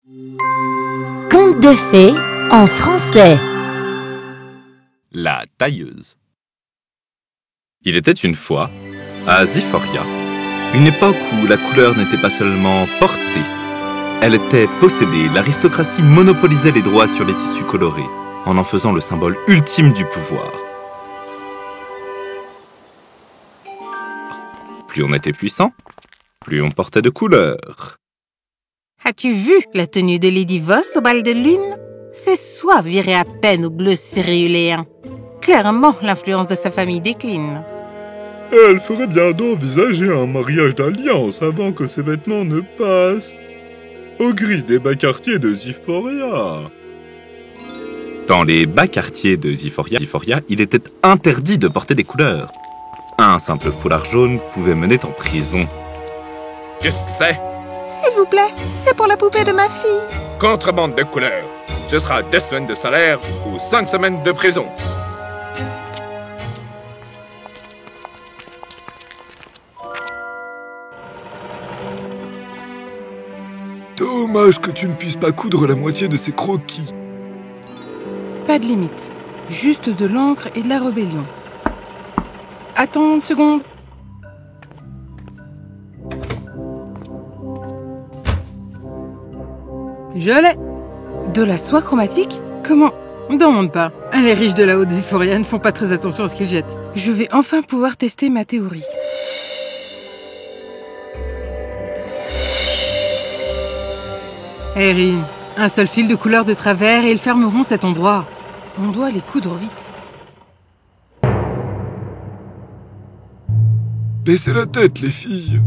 Conte de fées en français. La tailleuse. Il était une fois, à Ziphoria, une époque où la couleur n'était pas seulement portée, elle était possédée. L'aristocratie monopolisait les droits sur les tissus colorés, en faisant le symbole ultime du pouvoir. Plus on était puissant, plus on portait de couleurs. As-tu vu la tenue de Lady Voss au bal de lune? Ses soies viraient à peine au bleu céréuléen. Clairement, l'influence de sa famille décline. Elle ferait bien d'envisager un mariage d'alliance avant que ses vêtements ne passent au gris des bas quartiers de Ziphoria. Dans les bas quartiers de Ziphoria, il était interdit de porter des couleurs. Un simple foulard jaune pouvait mener en prison. Qu'est-ce que c'est? S'il vous plaît, c'est pour la poupée de ma fille. Contrebande de couleurs. Ce sera 2 semaines de salaire ou 5 semaines de prison. Dommage que tu ne puisses pas coudre la moitié de ces croquis. Pas de limite, juste de l'encre et de la rébellion. Attends une seconde. Je l'ai. De la soie chromatique? Comment? On ne demande pas. Les riches de la haute Ziphoria ne font pas très attention à ce qu'ils jettent. Je vais enfin pouvoir tester ma théorie. Harry, un seul fil de couleur de travers et ils fermeront cet endroit. On doit les coudre vite. Baissez la tête, les filles.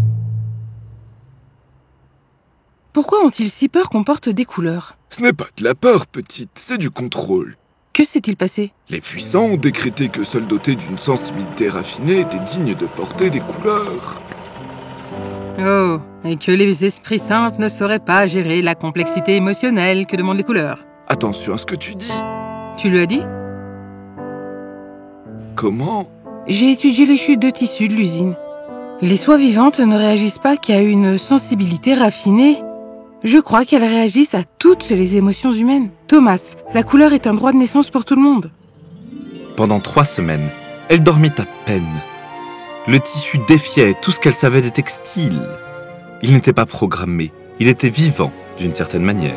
Pourquoi ont-ils si peur qu'on porte des couleurs? Ce n'est pas de la peur, petite, c'est du contrôle. Que s'est-il passé? Les puissants ont décrété que seuls dotés d'une sensibilité raffinée étaient dignes de porter des couleurs. Oh, et que les esprits simples ne sauraient pas gérer la complexité émotionnelle que demandent les couleurs. Attention à ce que tu dis. Tu lui as dit? Comment? J'ai étudié les chutes de tissus de l'usine. Les soies vivantes ne réagissent pas qu'à une sensibilité raffinée. Je crois qu'elles réagissent à toutes les émotions humaines. Thomas, la couleur est un droit de naissance pour tout le monde. Pendant 3 semaines, elle dormit à peine. Le tissu défiait tout ce qu'elle savait des textiles. Il n'était pas programmé, il était vivant d'une certaine manière.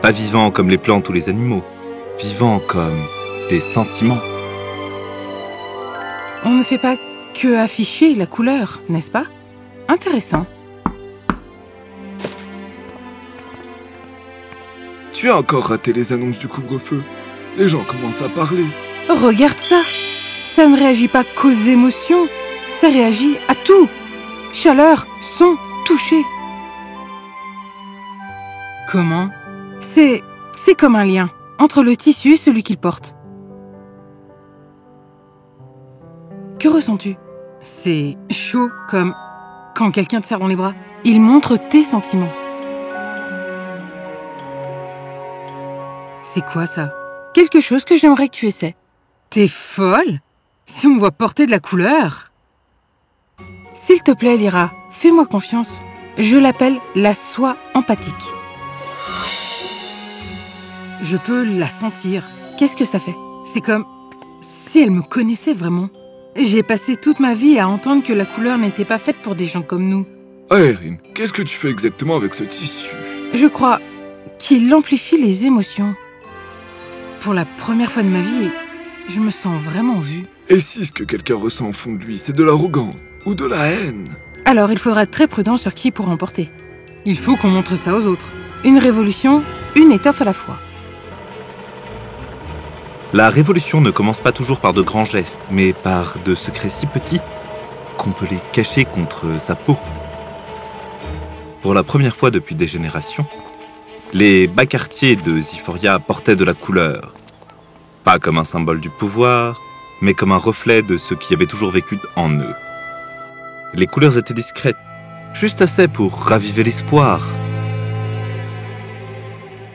Pas vivant comme les plantes ou les animaux, vivant comme des sentiments. On ne fait pas que afficher la couleur, n'est-ce pas? Intéressant. Tu as encore raté les annonces du couvre-feu. Les gens commencent à parler. Regarde ça. Ça ne réagit pas qu'aux émotions. Ça réagit à tout. Chaleur, son, toucher. Comment? C'est comme un lien entre le tissu et celui qu'il porte. Que ressens-tu? C'est chaud comme quand quelqu'un te serre dans les bras. Il montre tes sentiments. C'est quoi ça? Quelque chose que j'aimerais que tu essaies. T'es folle? Si on me voit porter de la couleur? S'il te plaît, Lyra, fais-moi confiance. Je l'appelle la soie empathique. Je peux la sentir. Qu'est-ce que ça fait? C'est comme si elle me connaissait vraiment. J'ai passé toute ma vie à entendre que la couleur n'était pas faite pour des gens comme nous. Ah, Erin, qu'est-ce que tu fais exactement avec ce tissu? Je crois qu'il amplifie les émotions. Pour la première fois de ma vie, je me sens vraiment vue. Et si ce que quelqu'un ressent au fond de lui, c'est de l'arrogance ou de la haine? Alors il faudra être très prudent sur qui pourra en porter. Il faut qu'on montre ça aux autres. Une révolution, une étoffe à la fois. La révolution ne commence pas toujours par de grands gestes, mais par de secrets si petits qu'on peut les cacher contre sa peau. Pour la première fois depuis des générations, les bas quartiers de Ziphoria portaient de la couleur. Pas comme un symbole du pouvoir, mais comme un reflet de ce qui avait toujours vécu en eux. Les couleurs étaient discrètes, juste assez pour raviver l'espoir.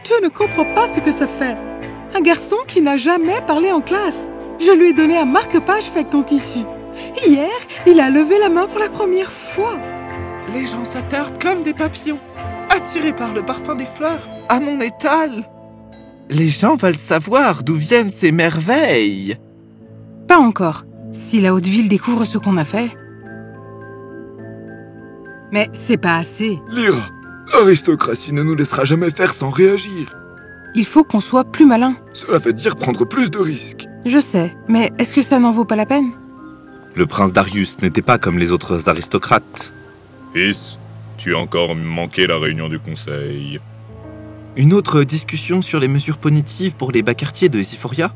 Tu ne comprends pas ce que ça fait. Un garçon qui n'a jamais parlé en classe. Je lui ai donné un marque-page fait avec ton tissu. Hier, il a levé la main pour la première fois. Les gens s'attardent comme des papillons. attirés par le parfum des fleurs, à mon étal. Les gens veulent savoir d'où viennent ces merveilles. Pas encore. Si la haute ville découvre ce qu'on a fait... Mais c'est pas assez. Lyra, l'aristocratie ne nous laissera jamais faire sans réagir. Il faut qu'on soit plus malin. Cela veut dire prendre plus de risques. Je sais, mais est-ce que ça n'en vaut pas la peine? Le prince Darius n'était pas comme les autres aristocrates. Fils, tu as encore manqué la réunion du conseil. Une autre discussion sur les mesures punitives pour les bas-quartiers de Ziphoria?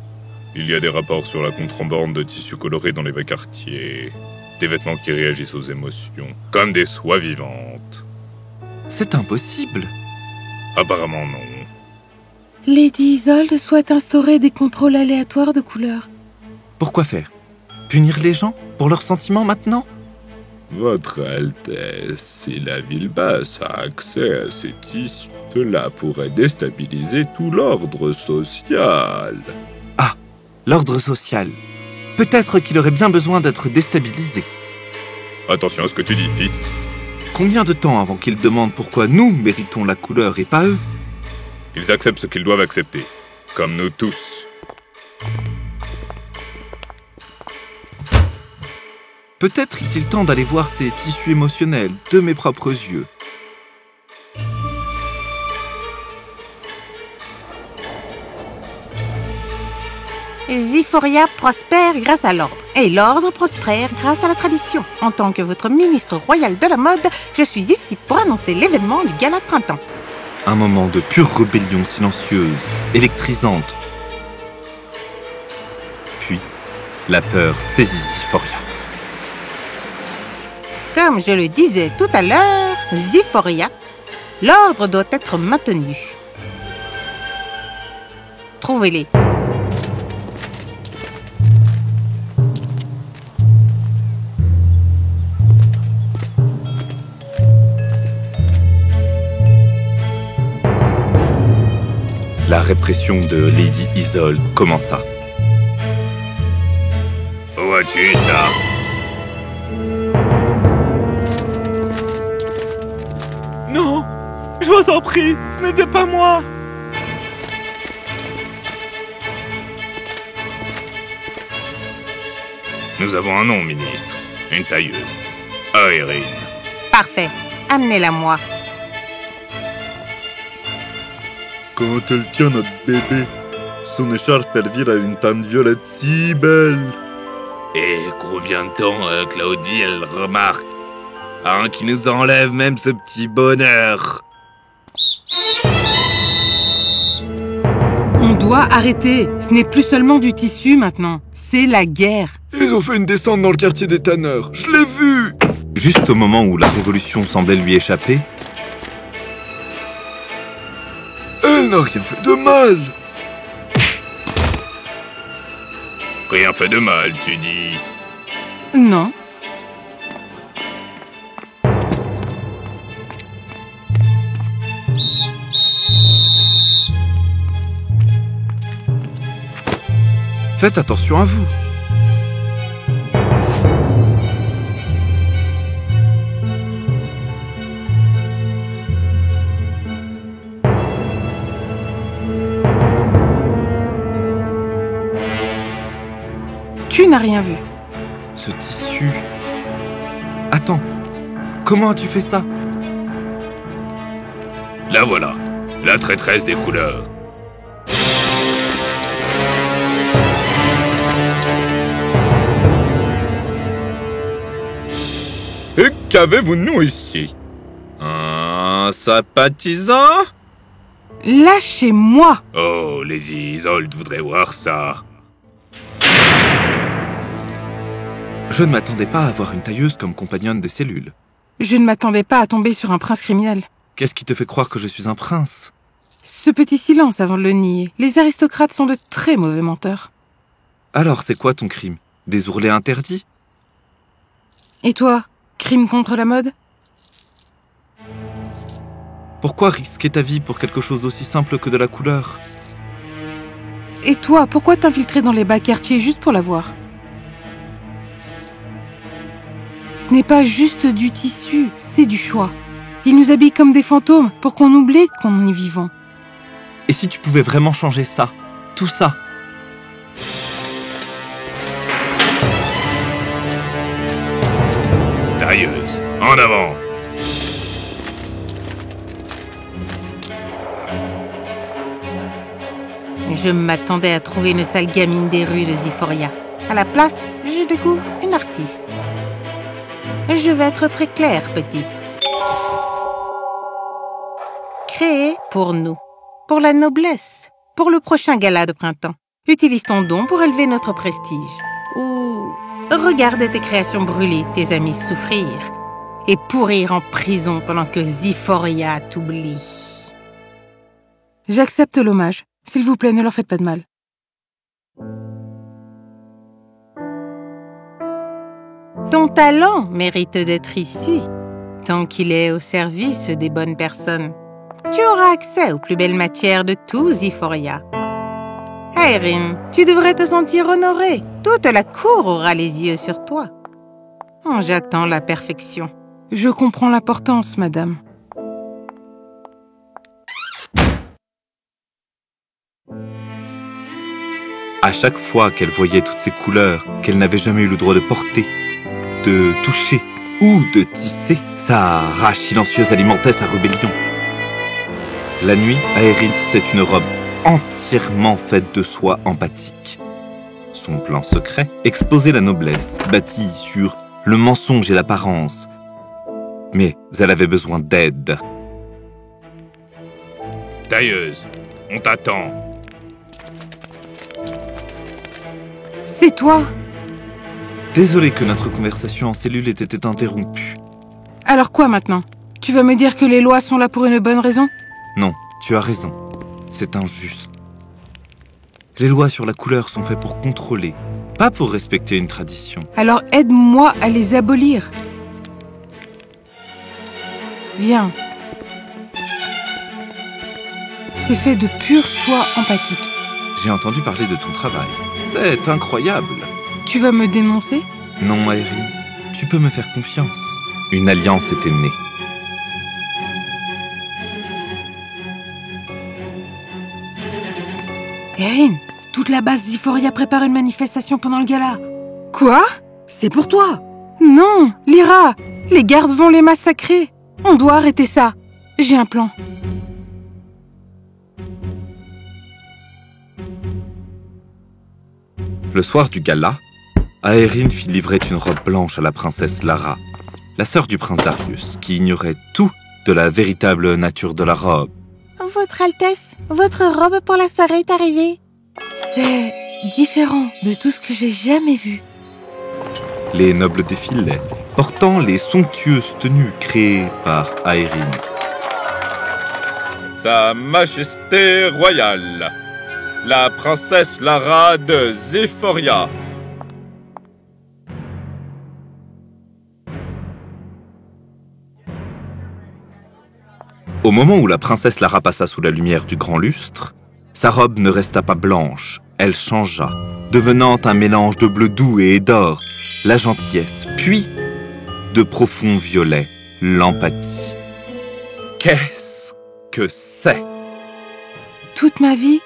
Il y a des rapports sur la contrebande de tissus colorés dans les bas-quartiers. Des vêtements qui réagissent aux émotions, comme des soies vivantes. C'est impossible. Apparemment non. Lady Isolde souhaite instaurer des contrôles aléatoires de couleurs. Pourquoi faire? Punir les gens pour leurs sentiments maintenant? Votre Altesse, si la ville basse a accès à ces tissus, cela pourrait déstabiliser tout l'ordre social. Ah, l'ordre social. Peut-être qu'il aurait bien besoin d'être déstabilisé. Attention à ce que tu dis, fils. Combien de temps avant qu'ils demandent pourquoi nous méritons la couleur et pas eux? Ils acceptent ce qu'ils doivent accepter, comme nous tous. Peut-être est-il temps d'aller voir ces tissus émotionnels de mes propres yeux. Ziphoria prospère grâce à l'ordre, et l'ordre prospère grâce à la tradition. En tant que votre ministre royal de la mode, je suis ici pour annoncer l'événement du gala de printemps. Un moment de pure rébellion silencieuse, électrisante. Puis, la peur saisit Ziphoria. Comme je le disais tout à l'heure, Ziphoria, l'ordre doit être maintenu. Trouvez-les. La répression de Lady Isolde commença. Où as-tu ça? Non! Je vous en prie, ce n'était pas moi! Nous avons un nom, ministre. Une tailleuse. Aérine. Parfait. Amenez-la moi. Quand elle tient notre bébé, son écharpe elvire a une teinte violette si belle. Et combien de temps, Claudie, elle remarque? Hein, qui nous enlève même ce petit bonheur. On doit arrêter. Ce n'est plus seulement du tissu maintenant. C'est la guerre. Ils ont fait une descente dans le quartier des tanneurs. Je l'ai vu! Juste au moment où la révolution semblait lui échapper, Elle n'a rien fait de mal! Rien fait de mal, tu dis. Non. faites attention à vous. Tu n'as rien vu. Ce tissu... Attends, comment as-tu fait ça? La voilà, la traîtresse des couleurs. Et qu'avez-vous-nous ici? Un sympathisant? Lâchez-moi! Oh, Lady Isolde voudrait voir ça. Je ne m'attendais pas à avoir une tailleuse comme compagnonne de cellule. Je ne m'attendais pas à tomber sur un prince criminel. Qu'est-ce qui te fait croire que je suis un prince? Ce petit silence avant de le nier. Les aristocrates sont de très mauvais menteurs. Alors, c'est quoi ton crime? Des ourlets interdits? Et toi? Crime contre la mode? Pourquoi risquer ta vie pour quelque chose d'aussi simple que de la couleur? Et toi, pourquoi t'infiltrer dans les bas quartiers juste pour la voir? Ce n'est pas juste du tissu, c'est du choix. Ils nous habillent comme des fantômes pour qu'on oublie qu'on est vivant. Et si tu pouvais vraiment changer ça, tout ça? Tailleuse, en avant. Je m'attendais à trouver une sale gamine des rues de Ziphoria. À la place, je découvre une artiste. Je vais être très claire, petite. Créée pour nous, pour la noblesse, pour le prochain gala de printemps. Utilise ton don pour élever notre prestige. Ou regarde tes créations brûler, tes amis souffrir et pourrir en prison pendant que Ziphoria t'oublie. J'accepte l'hommage. S'il vous plaît, ne leur faites pas de mal. Ton talent mérite d'être ici, tant qu'il est au service des bonnes personnes. Tu auras accès aux plus belles matières de tout Ziphoria. Aeryn, tu devrais te sentir honorée. Toute la cour aura les yeux sur toi. J'attends la perfection. Je comprends l'importance, madame. À chaque fois qu'elle voyait toutes ces couleurs qu'elle n'avait jamais eu le droit de porter, de toucher ou de tisser, sa rage silencieuse alimentait sa rébellion. La nuit, Aeryn tissait une robe entièrement faite de soie empathique. Son plan secret exposait la noblesse, bâtie sur le mensonge et l'apparence. Mais elle avait besoin d'aide. Tailleuse, on t'attend. C'est toi! Désolé que notre conversation en cellule ait été interrompue. Alors quoi maintenant? Tu vas me dire que les lois sont là pour une bonne raison? Non, tu as raison. C'est injuste. Les lois sur la couleur sont faites pour contrôler, pas pour respecter une tradition. Alors aide-moi à les abolir. Viens. C'est fait de pure soie empathique. J'ai entendu parler de ton travail. C'est incroyable. Tu vas me dénoncer? Non, Aeryn, tu peux me faire confiance. Une alliance était née. Aeryn, toute la base Ziphoria prépare une manifestation pendant le gala. Quoi? C'est pour toi? Non, Lyra, les gardes vont les massacrer. On doit arrêter ça. J'ai un plan. Le soir du gala, Aeryn fit livrer une robe blanche à la princesse Lara, la sœur du prince Darius, qui ignorait tout de la véritable nature de la robe. Votre Altesse, votre robe pour la soirée est arrivée. C'est différent de tout ce que j'ai jamais vu. Les nobles défilaient, portant les somptueuses tenues créées par Aeryn. Sa Majesté royale, la princesse Lara de Ziphoria. Au moment où la princesse Lara passa sous la lumière du grand lustre, sa robe ne resta pas blanche, elle changea, devenant un mélange de bleu doux et d'or, la gentillesse, puis de profond violet, l'empathie. Qu'est-ce que c'est? Toute ma vie,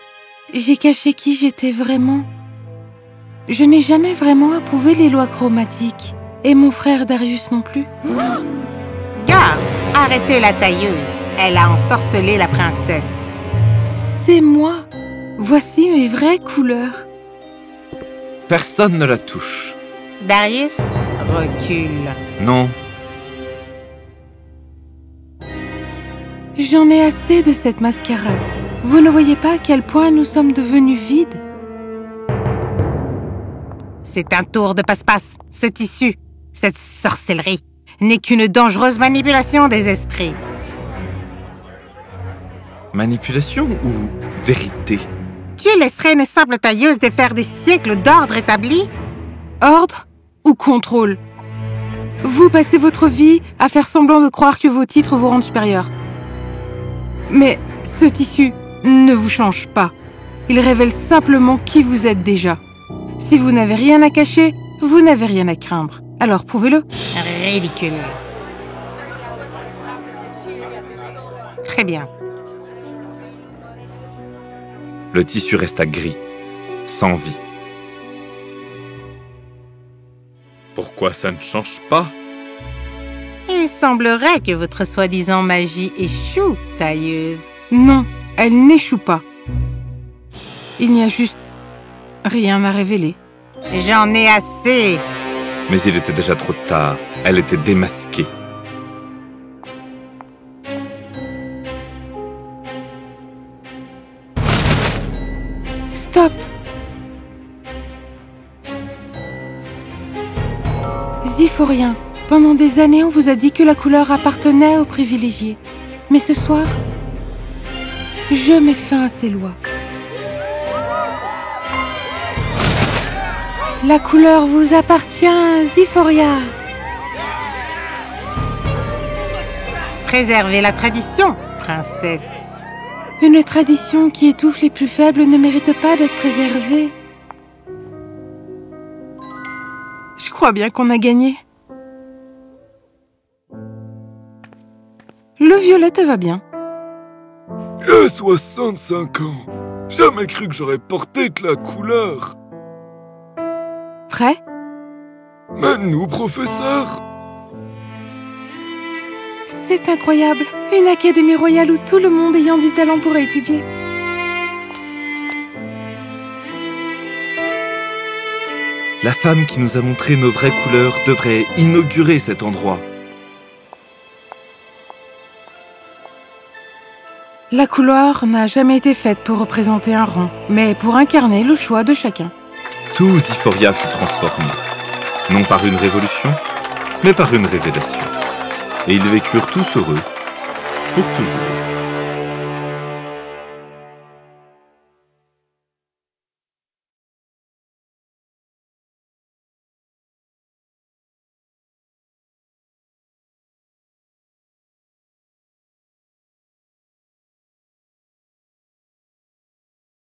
j'ai caché qui j'étais vraiment. Je n'ai jamais vraiment approuvé les lois chromatiques, et mon frère Darius non plus. Garde, arrêtez la tailleuse. Elle a ensorcelé la princesse. C'est moi. Voici mes vraies couleurs. Personne ne la touche. Darius, recule. Non, J'en ai assez de cette mascarade. Vous ne voyez pas à quel point nous sommes devenus vides? C'est un tour de passe-passe. Ce tissu, cette sorcellerie, n'est qu'une dangereuse manipulation des esprits. manipulation ou vérité? Tu laisserais une simple tailleuse défaire des siècles d'ordre établi? Ordre ou contrôle? Vous passez votre vie à faire semblant de croire que vos titres vous rendent supérieur. Mais ce tissu ne vous change pas. Il révèle simplement qui vous êtes déjà. Si vous n'avez rien à cacher, vous n'avez rien à craindre. Alors prouvez-le. Ridicule. Très bien. Le tissu resta gris, sans vie. Pourquoi ça ne change pas? Il semblerait que votre soi-disant magie échoue, tailleuse. Non, elle n'échoue pas. Il n'y a juste rien à révéler. J'en ai assez. Mais il était déjà trop tard. Elle était démasquée. Stop! Zipporien, pendant des années, on vous a dit que la couleur appartenait aux privilégiés. Mais ce soir, je mets fin à ces lois. La couleur vous appartient, Zipporia. Préservez la tradition, princesse. Une tradition qui étouffe les plus faibles ne mérite pas d'être préservée. Je crois bien qu'on a gagné. Le violet te va bien. J'ai 65 ans. Jamais cru que j'aurais porté de la couleur. Prêt? Mène-nous, professeur. C'est incroyable. Une académie royale où tout le monde ayant du talent pourrait étudier. La femme qui nous a montré nos vraies couleurs devrait inaugurer cet endroit. La couleur n'a jamais été faite pour représenter un rang, mais pour incarner le choix de chacun. Tout Zipporia fut transformé. Non par une révolution, mais par une révélation. Et ils vécurent tous heureux, pour toujours.